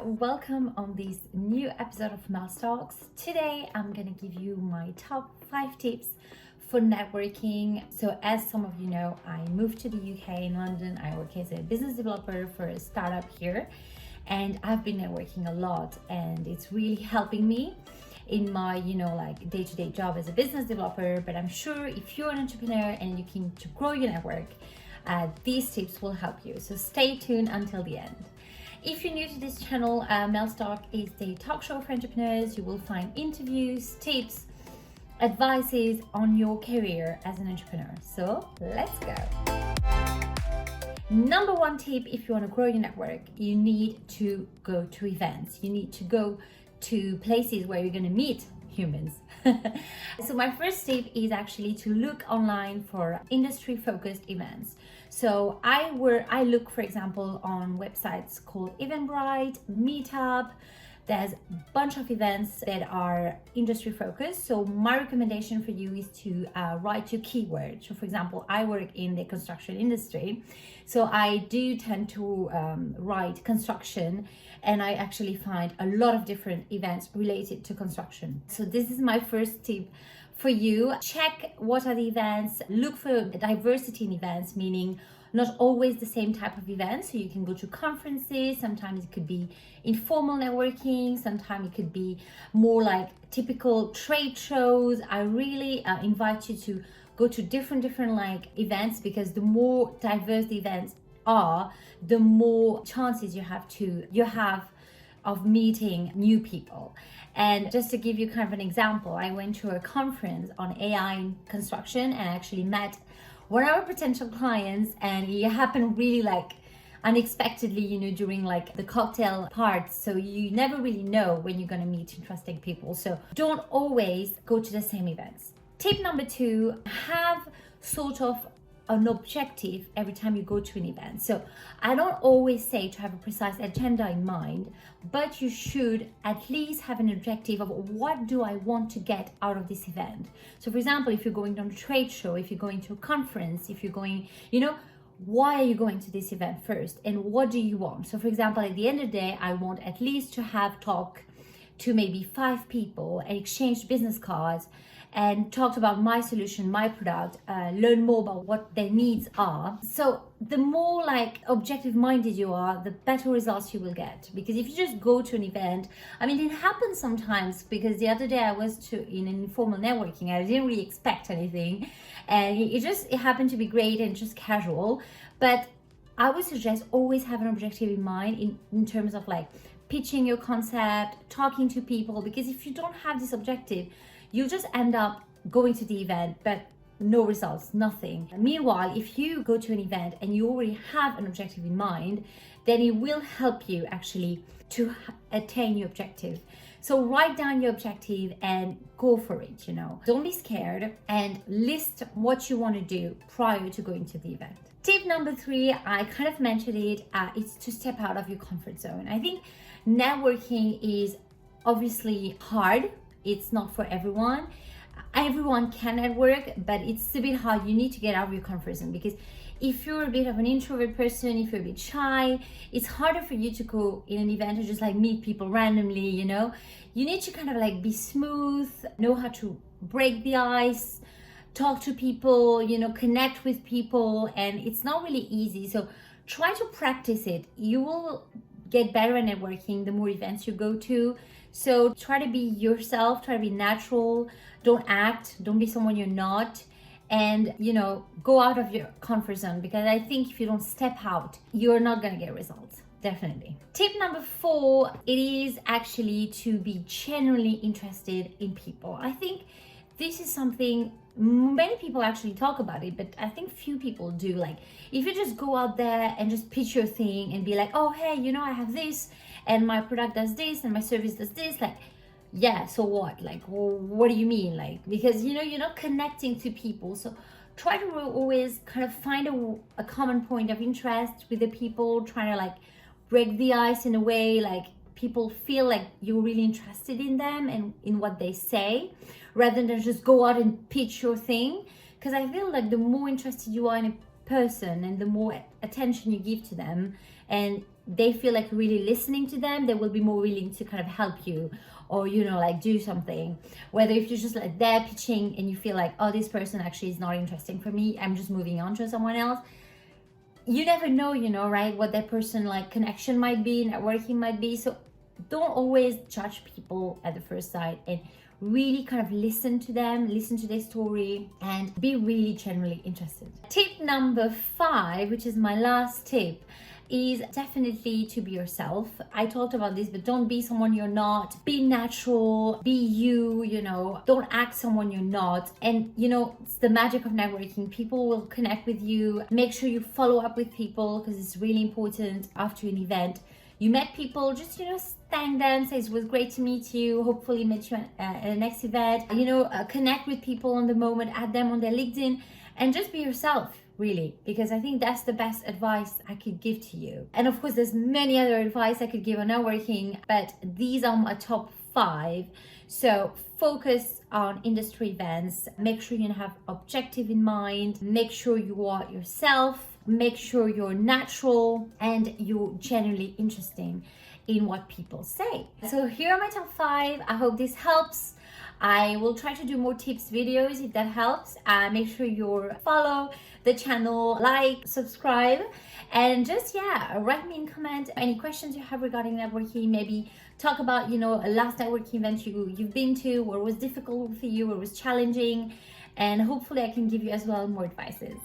welcome on this new episode of Mouse Talks. Today I'm going to give you my top 5 tips for networking. So as some of you know, I moved to the UK in London. I work as a business developer for a startup here, and I've been networking a lot, and it's really helping me in my day-to-day job as a business developer. But I'm sure if you're an entrepreneur and you're looking to grow your network, these tips will help you. So stay tuned until the end. If you're new to this channel, Mel's Talk is the talk show for entrepreneurs. You will find interviews, tips, advices on your career as an entrepreneur. So let's go. Number 1 tip, if you want to grow your network, you need to go to events. You need to go to places where you're going to meet humans. So my first tip is actually to look online for industry focused events. So I look, for example, on websites called Eventbrite, Meetup. There's a bunch of events that are industry focused. So my recommendation for you is to write your keywords. So for example, I work in the construction industry. So I do tend to write construction, and I actually find a lot of different events related to construction. So this is my first tip for you. Check what are the events, look for diversity in events, meaning not always the same type of events. So you can go to conferences, sometimes it could be informal networking, sometimes it could be more like typical trade shows. I really invite you to go to different like events, because the more diverse the events are, the more chances you have of meeting new people. And just to give you kind of an example, I went to a conference on AI in construction and actually met one of our potential clients, and it happened really unexpectedly, during the cocktail part. So you never really know when you're going to meet interesting people. So don't always go to the same events. Tip number 2, have sort of an objective every time you go to an event. So I don't always say to have a precise agenda in mind, but you should at least have an objective of what do I want to get out of this event. So for example, if you're going to a trade show, if you're going to a conference, if you're going, why are you going to this event first, and what do you want? So for example, at the end of the day, I want at least to have talk to maybe 5 people and exchange business cards and talked about my solution, my product, learn more about what their needs are. So the more objective minded you are, the better results you will get. Because if you just go to an event, it happens sometimes, because the other day I was in an informal networking, I didn't really expect anything, and it happened to be great and just casual. But I would suggest always have an objective in mind in terms of pitching your concept, talking to people, because if you don't have this objective, you'll just end up going to the event, but no results, nothing. Meanwhile, if you go to an event and you already have an objective in mind, then it will help you actually to attain your objective. So write down your objective and go for it, Don't be scared, and list what you want to do prior to going to the event. Tip number 3, I kind of mentioned it, it's to step out of your comfort zone. I think networking is obviously hard. It's not for everyone. Everyone can network, but it's a bit hard. You need to get out of your comfort zone, because if you're a bit of an introvert person, if you're a bit shy, it's harder for you to go in an event and just meet people randomly, You need to kind of be smooth, know how to break the ice, talk to people, connect with people, and it's not really easy. So try to practice it. You will get better at networking the more events you go to. So try to be yourself, try to be natural, don't act, don't be someone you're not, and go out of your comfort zone, because I think if you don't step out, you're not going to get results, definitely. Tip number 4, it is actually to be genuinely interested in people. I think this is something many people actually talk about it, but I think few people do. If you just go out there and just pitch your thing and be oh, hey, I have this, and my product does this, and my service does this, yeah, so what? What do you mean? Because you're not connecting to people. So try to always kind of find a common point of interest with the people, trying to break the ice in a way people feel you're really interested in them and in what they say, rather than just go out and pitch your thing. Because I feel the more interested you are in a person and the more attention you give to them, and they feel like really listening to them, they will be more willing to kind of help you, or like do something. Whether if you're just like there pitching and you feel like, oh, this person actually is not interesting for me, I'm just moving on to someone else. You never know, right, what that person like connection might be, networking might be. So don't always judge people at the first sight, and really kind of listen to them, listen to their story, and be really genuinely interested. Tip number 5, which is my last tip, is definitely to be yourself. I talked about this, but don't be someone you're not. Be natural, be you, don't act someone you're not. And it's the magic of networking. People will connect with you. Make sure you follow up with people, because it's really important after an event. You met people, just thank them, say it was great to meet you, hopefully meet you at the next event. Connect with people on the moment, add them on their LinkedIn, and just be yourself, really, because I think that's the best advice I could give to you. And of course, there's many other advice I could give on networking, but these are my top 5. So focus on industry events, make sure you have objective in mind, make sure you are yourself, make sure you're natural, and you're genuinely interesting in what people say. So here are my top 5. I hope this helps. I will try to do more tips videos if that helps. Make sure you follow the channel, like, subscribe, and just write me in comment any questions you have regarding networking. Maybe talk about a last networking event you've been to, where it was difficult for you, where it was challenging, and hopefully I can give you as well more advices.